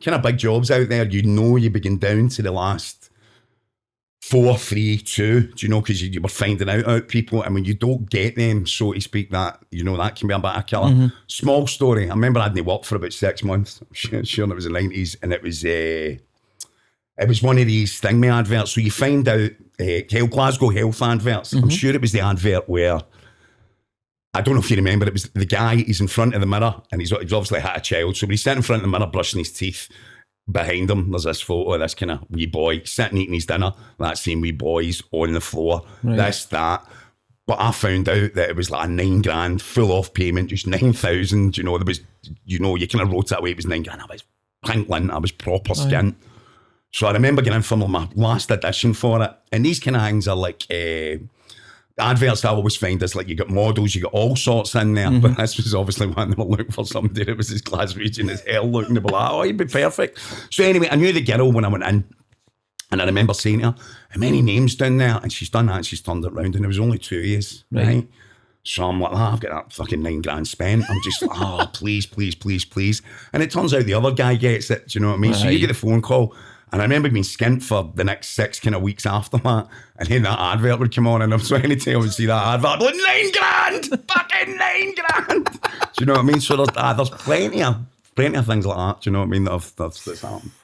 kind of big jobs out there, you know you've been down to the last 4, 3, 2, do you know, because you were finding out people, and when you don't get them, so to speak, that, you know, that can be a bit of a killer. Small story, I remember I hadn't worked for about 6 months, I'm sure it was the 90s, and it was one of these Stingray adverts, so you find out Glasgow Health adverts. I'm sure it was the advert where, I don't know if you remember, it was the guy, he's in front of the mirror, and he's obviously had a child, so when he's sitting in front of the mirror brushing his teeth, behind him there's this photo of this kind of wee boy sitting eating his dinner, that same wee boy's on the floor, that. But I found out that it was like a $9,000 full off payment, just 9,000, you know, there was, you know, you kind of wrote it away, it was $9,000, I was pink lint, I was proper skint. So I remember getting in for my last audition for it, and these kind of things are like, adverts I always find is like you got models, you got all sorts in there, but this was obviously one of them looking for somebody that was as Glaswegian as hell, looking to be like, oh, he'd be perfect. So anyway, I knew the girl when I went in, and I remember saying to her, how many names down there? And she's done that, and she's turned it round, and it was only 2 years, right? So I'm like, I've got that fucking $9,000 spent. I'm just like, please. And it turns out the other guy gets it, do you know what I mean? So you get the phone call, and I remember being skint for the next 6 kind of weeks after that, and then that advert would come on, and I'm so anytime I would see that advert, I'd be like, $9,000, fucking $9,000. Do you know what I mean? So there's plenty of things like that. Do you know what I mean? That's happened.